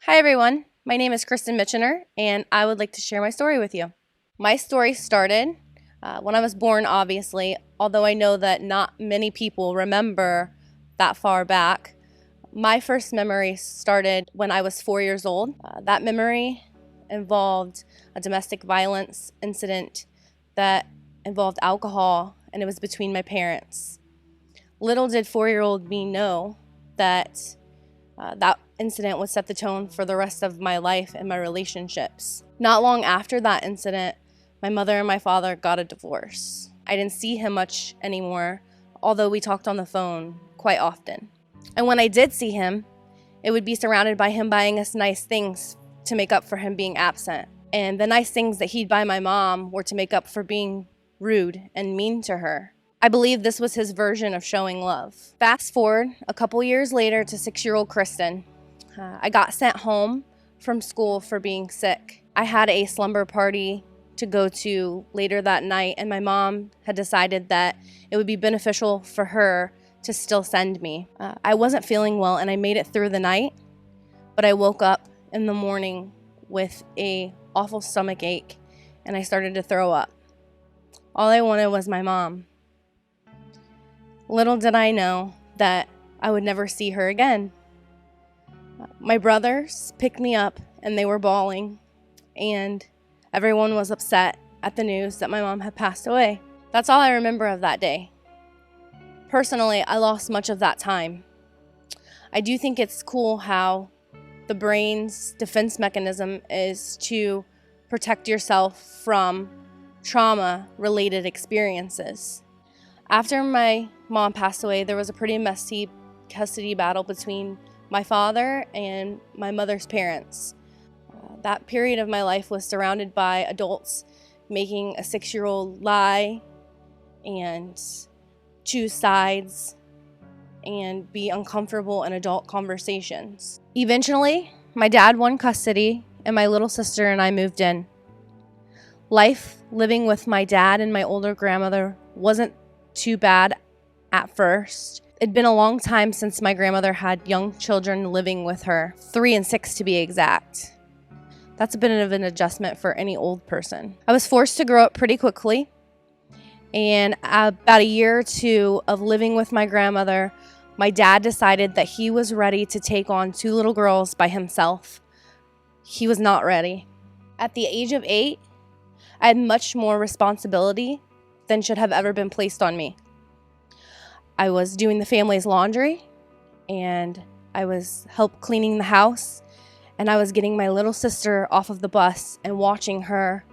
Hi everyone, my name is Kristin and I would like to share my story with you. My story started when I was born, obviously, although I know that not many people remember that far back. My first memory started when I was 4 years old. That memory involved a domestic violence incident that involved alcohol, and it was between my parents. Little did 4-year-old me know that that incident would set the tone for the rest of my life and my relationships. Not long after that incident, my mother and my father got a divorce. I didn't see him much anymore, although we talked on the phone quite often. And when I did see him, it would be surrounded by him buying us nice things to make up for him being absent. And the nice things that he'd buy my mom were to make up for being rude and mean to her. I believe this was his version of showing love. Fast forward a couple years later to 6-year-old Kristin. I got sent home from school for being sick. I had a slumber party to go to later that night, and my mom had decided that it would be beneficial for her to still send me. I wasn't feeling well, and I made it through the night, but I woke up in the morning with a awful stomach ache, and I started to throw up. All I wanted was my mom. Little did I know that I would never see her again. My brothers picked me up and they were bawling, and everyone was upset at the news that my mom had passed away. That's all I remember of that day. Personally, I lost much of that time. I do think it's cool how the brain's defense mechanism is to protect yourself from trauma-related experiences. After my mom passed away, there was a pretty messy custody battle between my father and my mother's parents. That period of my life was surrounded by adults making a 6-year-old lie and choose sides and be uncomfortable in adult conversations. Eventually, my dad won custody and my little sister and I moved in. Life living with my dad and my older grandmother wasn't too bad at first. It'd been a long time since my grandmother had young children living with her, 3 and 6 to be exact. That's a bit of an adjustment for any old person. I was forced to grow up pretty quickly, and about a year or two of living with my grandmother, my dad decided that he was ready to take on 2 little girls by himself. He was not ready. At the age of 8, I had much more responsibility than should have ever been placed on me. I was doing the family's laundry, and I was help cleaning the house, and I was getting my little sister off of the bus and watching her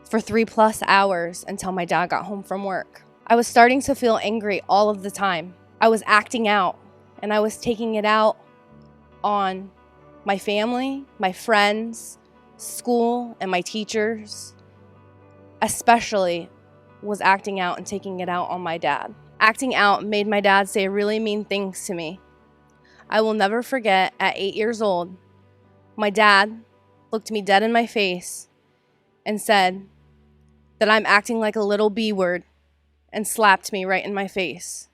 for 3+ hours until my dad got home from work. I was starting to feel angry all of the time. I was acting out, and I was taking it out on my family, my friends, school, and my teachers. Especially was acting out and taking it out on my dad. Acting out made my dad say really mean things to me. I will never forget, at 8 years old, my dad looked me dead in my face and said that I'm acting like a little B word and slapped me right in my face.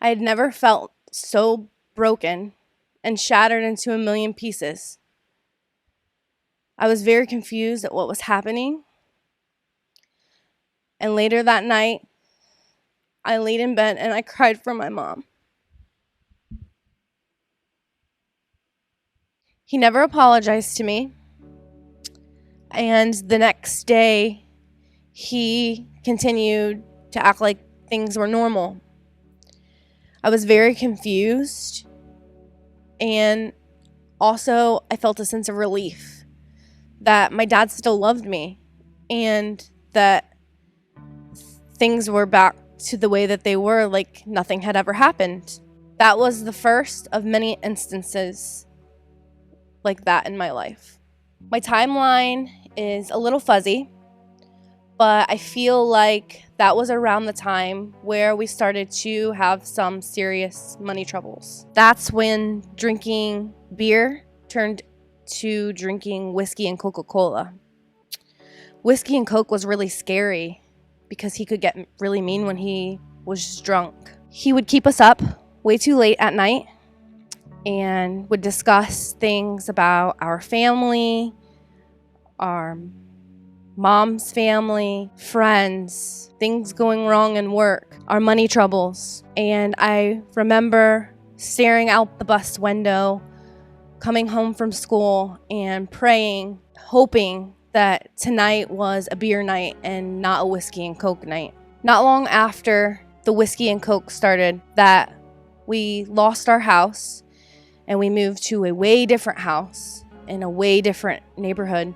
I had never felt so broken and shattered into a million pieces. I was very confused at what was happening. And later that night, I laid in bed and I cried for my mom. He never apologized to me. And the next day, he continued to act like things were normal. I was very confused. And also, I felt a sense of relief that my dad still loved me and that things were back to the way that they were, like nothing had ever happened. That was the first of many instances like that in my life. My timeline is a little fuzzy, but I feel like that was around the time where we started to have some serious money troubles. That's when drinking beer turned to drinking whiskey and Coca-Cola. Whiskey and Coke was really scary because he could get really mean when he was drunk. He would keep us up way too late at night and would discuss things about our family, our mom's family, friends, things going wrong in work, our money troubles. And I remember staring out the bus window, coming home from school and praying, hoping that tonight was a beer night and not a whiskey and Coke night. Not long after the whiskey and Coke started, that we lost our house and we moved to a way different house in a way different neighborhood.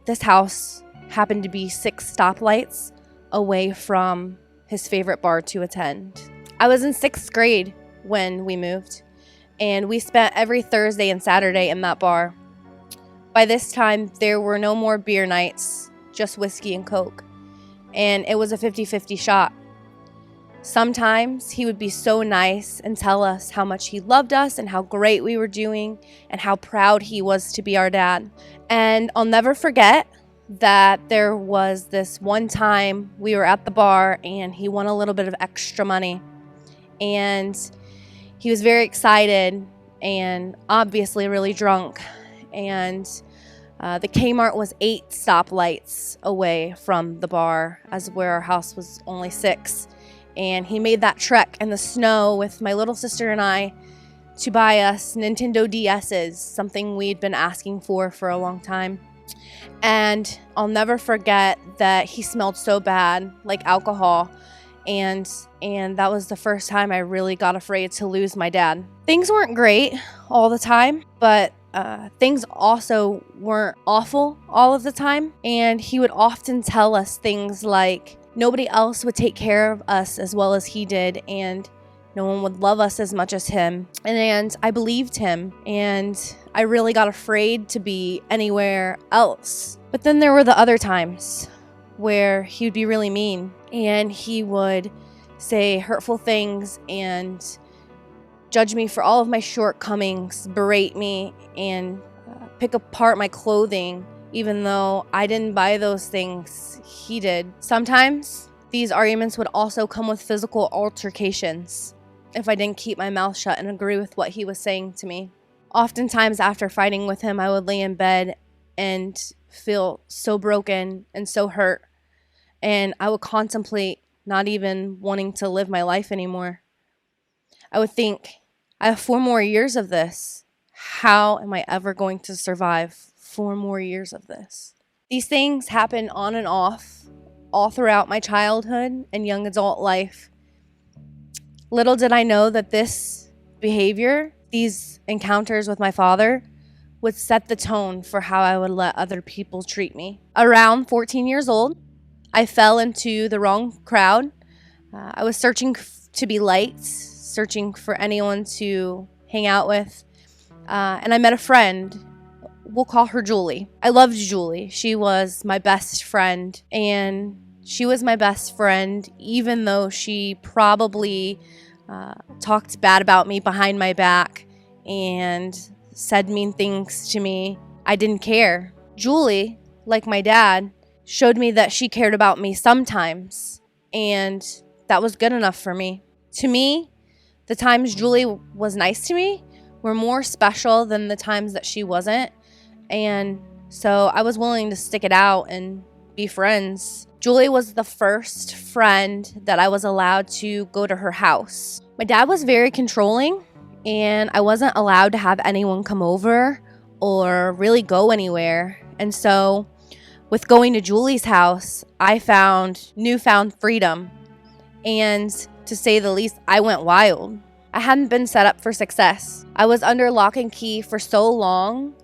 This house happened to be 6 stoplights away from his favorite bar to attend. I was in 6th grade when we moved, and we spent every Thursday and Saturday in that bar. By this time, there were no more beer nights, just whiskey and Coke, and it was a 50-50 shot. Sometimes he would be so nice and tell us how much he loved us and how great we were doing and how proud he was to be our dad. And I'll never forget that there was this one time we were at the bar and he won a little bit of extra money. And he was very excited and obviously really drunk. And the Kmart was 8 stoplights away from the bar, as where our house was only 6. And he made that trek in the snow with my little sister and I to buy us Nintendo DS's, something we'd been asking for a long time. And I'll never forget that he smelled so bad, like alcohol. And that was the first time I really got afraid to lose my dad. Things weren't great all the time, but things also weren't awful all of the time. And he would often tell us things like, nobody else would take care of us as well as he did, and no one would love us as much as him. And I believed him, and I really got afraid to be anywhere else. But then there were the other times where he would be really mean, and he would say hurtful things and judge me for all of my shortcomings, berate me, and pick apart my clothing, even though I didn't buy those things, he did. Sometimes these arguments would also come with physical altercations if I didn't keep my mouth shut and agree with what he was saying to me. Oftentimes after fighting with him, I would lay in bed and feel so broken and so hurt, and I would contemplate not even wanting to live my life anymore. I would think, I have 4 more years of this. How am I ever going to survive 4 more years of this? These things happen on and off all throughout my childhood and young adult life. Little did I know that this behavior, these encounters with my father, would set the tone for how I would let other people treat me. Around 14 years old, I fell into the wrong crowd. I was searching to be liked, searching for anyone to hang out with. And I met a friend. We'll call her Julie. I loved Julie. She was my best friend. And she was my best friend even though she probably talked bad about me behind my back and said mean things to me. I didn't care. Julie, like my dad, showed me that she cared about me sometimes. And that was good enough for me. To me, the times Julie was nice to me were more special than the times that she wasn't. And so I was willing to stick it out and be friends. Julie was the first friend that I was allowed to go to her house. My dad was very controlling, and I wasn't allowed to have anyone come over or really go anywhere. And so with going to Julie's house, I found newfound freedom. And to say the least, I went wild. I hadn't been set up for success. I was under lock and key for so long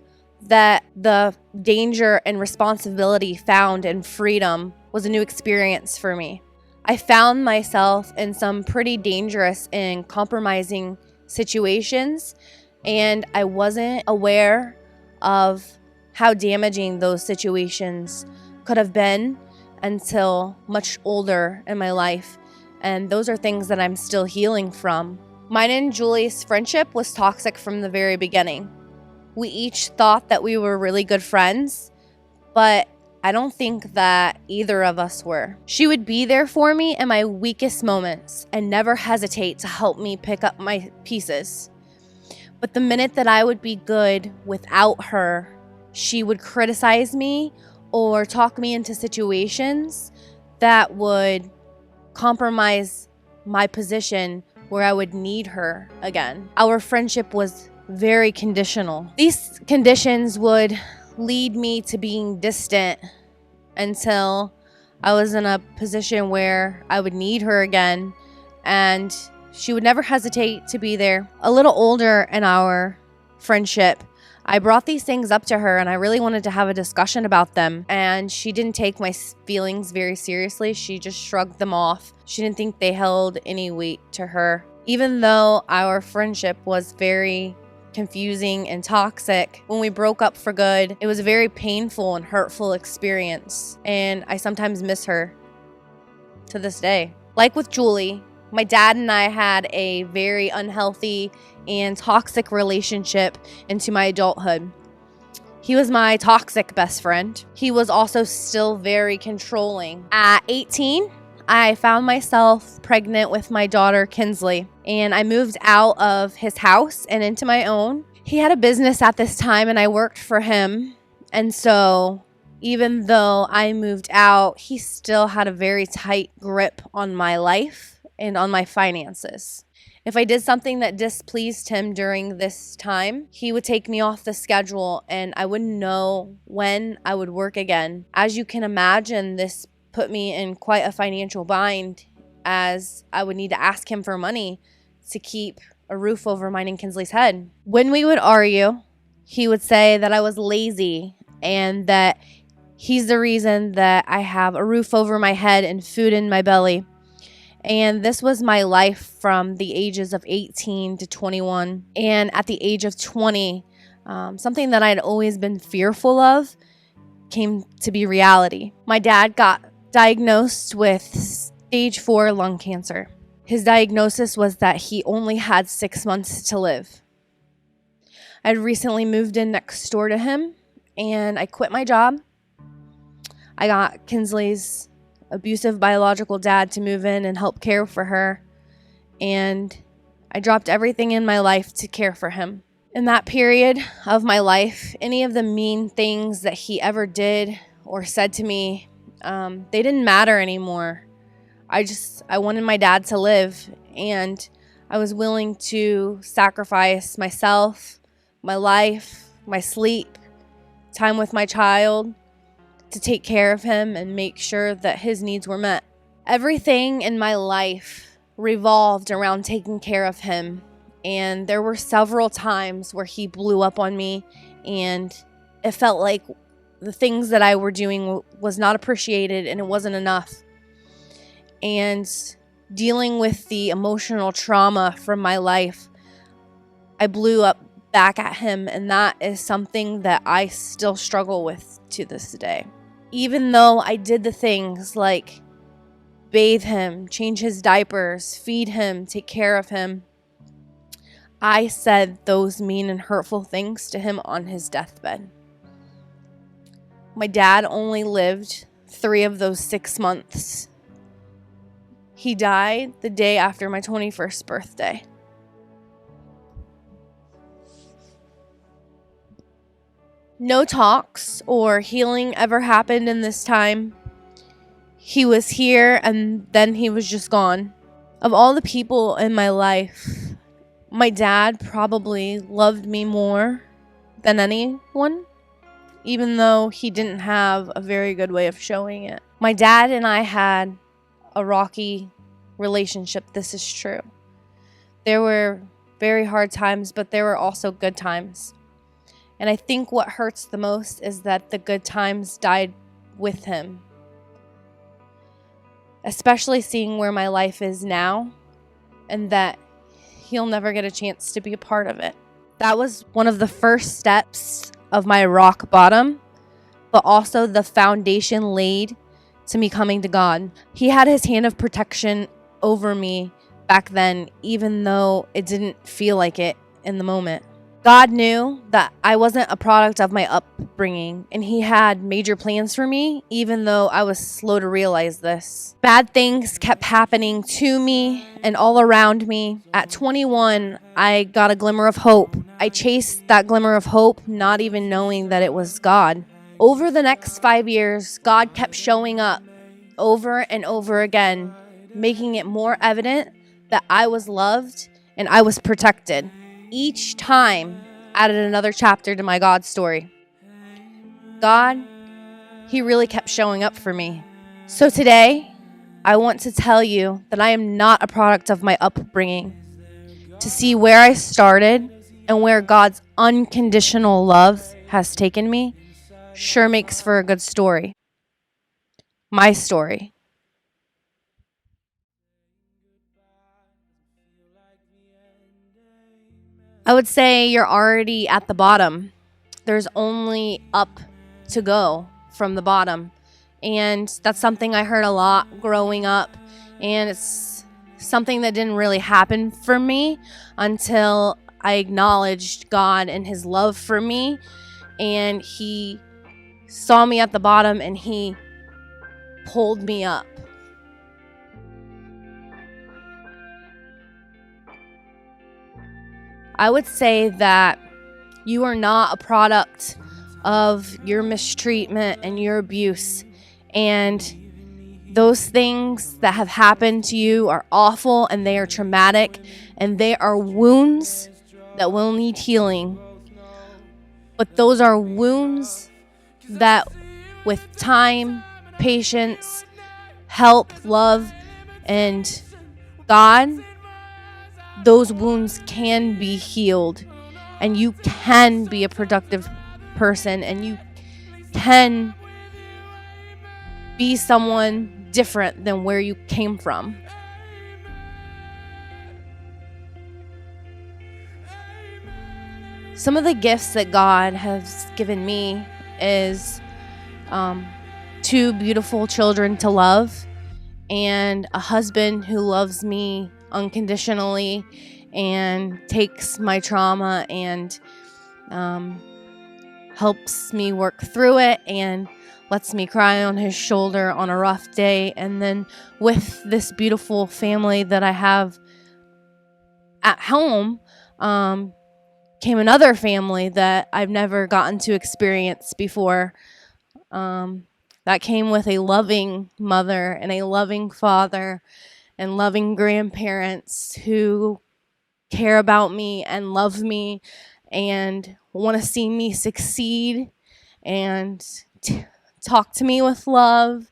that the danger and responsibility found in freedom was a new experience for me. I found myself in some pretty dangerous and compromising situations, and I wasn't aware of how damaging those situations could have been until much older in my life. And those are things that I'm still healing from. Mine and Julie's friendship was toxic from the very beginning. We each thought that we were really good friends, but I don't think that either of us were. She would be there for me in my weakest moments and never hesitate to help me pick up my pieces. But the minute that I would be good without her, she would criticize me or talk me into situations that would compromise my position where I would need her again. Our friendship was very conditional. These conditions would lead me to being distant until I was in a position where I would need her again, and she would never hesitate to be there. A little older in our friendship, I brought these things up to her and I really wanted to have a discussion about them, and she didn't take my feelings very seriously. She just shrugged them off. She didn't think they held any weight to her. Even though our friendship was very confusing and toxic, when we broke up for good, it was a very painful and hurtful experience, and I sometimes miss her to this day. Like with Julie, my dad and I had a very unhealthy and toxic relationship into my adulthood. He was my toxic best friend. He was also still very controlling. At 18, I found myself pregnant with my daughter, Kinsley, and I moved out of his house and into my own. He had a business at this time and I worked for him. And so even though I moved out, he still had a very tight grip on my life and on my finances. If I did something that displeased him during this time, he would take me off the schedule and I wouldn't know when I would work again. As you can imagine, this put me in quite a financial bind, as I would need to ask him for money to keep a roof over mine and Kinsley's head. When we would argue, he would say that I was lazy and that he's the reason that I have a roof over my head and food in my belly. And this was my life from the ages of 18 to 21. And at the age of 20, something that I'd always been fearful of came to be reality. My dad got diagnosed with stage 4 lung cancer. His diagnosis was that he only had 6 months to live. I'd recently moved in next door to him, and I quit my job. I got Kinsley's abusive biological dad to move in and help care for her, and I dropped everything in my life to care for him. In that period of my life, any of the mean things that he ever did or said to me, they didn't matter anymore. I wanted my dad to live, and I was willing to sacrifice myself, my life, my sleep, time with my child to take care of him and make sure that his needs were met. Everything in my life revolved around taking care of him, and there were several times where he blew up on me, and it felt like the things that I were doing was not appreciated and it wasn't enough. And dealing with the emotional trauma from my life, I blew up back at him, and that is something that I still struggle with to this day. Even though I did the things like bathe him, change his diapers, feed him, take care of him, I said those mean and hurtful things to him on his deathbed. My dad only lived 3 of those 6 months. He died the day after my 21st birthday. No talks or healing ever happened in this time. He was here and then he was just gone. Of all the people in my life, my dad probably loved me more than anyone, even though he didn't have a very good way of showing it. My dad and I had a rocky relationship. This is true. There were very hard times, but there were also good times. And I think what hurts the most is that the good times died with him. Especially seeing where my life is now and that he'll never get a chance to be a part of it. That was one of the first steps of my rock bottom, but also the foundation laid to me coming to God. He had his hand of protection over me back then, even though it didn't feel like it in the moment. God knew that I wasn't a product of my upbringing, and He had major plans for me, even though I was slow to realize this. Bad things kept happening to me and all around me. At 21, I got a glimmer of hope. I chased that glimmer of hope, not even knowing that it was God. Over the next 5 years, God kept showing up over and over again, making it more evident that I was loved and I was protected. Each time added another chapter to my God story. God, He really kept showing up for me. So today, I want to tell you that I am not a product of my upbringing. To see where I started and where God's unconditional love has taken me sure makes for a good story. My story. I would say you're already at the bottom. There's only up to go from the bottom. And that's something I heard a lot growing up. And it's something that didn't really happen for me until I acknowledged God and His love for me. And He saw me at the bottom and He pulled me up. I would say that you are not a product of your mistreatment and your abuse. And those things that have happened to you are awful and they are traumatic and they are wounds that will need healing. But those are wounds that with time, patience, help, love, and God, those wounds can be healed, and you can be a productive person, and you can be someone different than where you came from. Some of the gifts that God has given me is 2 beautiful children to love, and a husband who loves me unconditionally and takes my trauma and helps me work through it and lets me cry on his shoulder on a rough day. And then with this beautiful family that I have at home came another family that I've never gotten to experience before. That came with a loving mother and a loving father and loving grandparents who care about me and love me and want to see me succeed and talk to me with love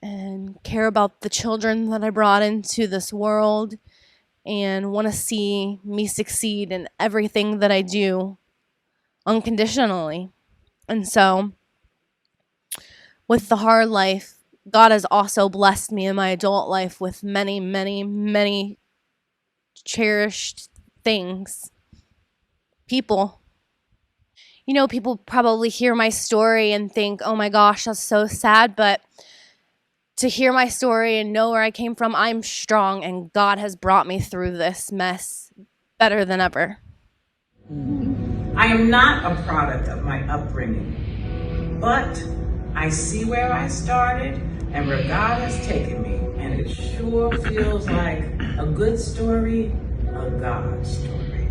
and care about the children that I brought into this world and want to see me succeed in everything that I do unconditionally. And so with the hard life, God has also blessed me in my adult life with many, many, many cherished things. People. You know, people probably hear my story and think, oh my gosh, that's so sad. But to hear my story and know where I came from, I'm strong, and God has brought me through this mess better than ever. I am not a product of my upbringing, but I see where I started and where God has taken me, and it sure feels like a good story, a God story.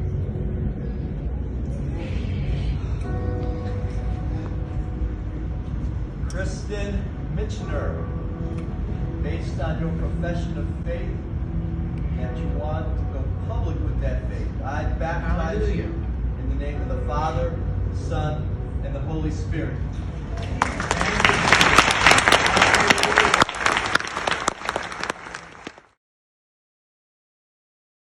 Kristin Mitchner, based on your profession of faith, that you want to go public with that faith, I baptize you in the name of the Father, the Son, and the Holy Spirit.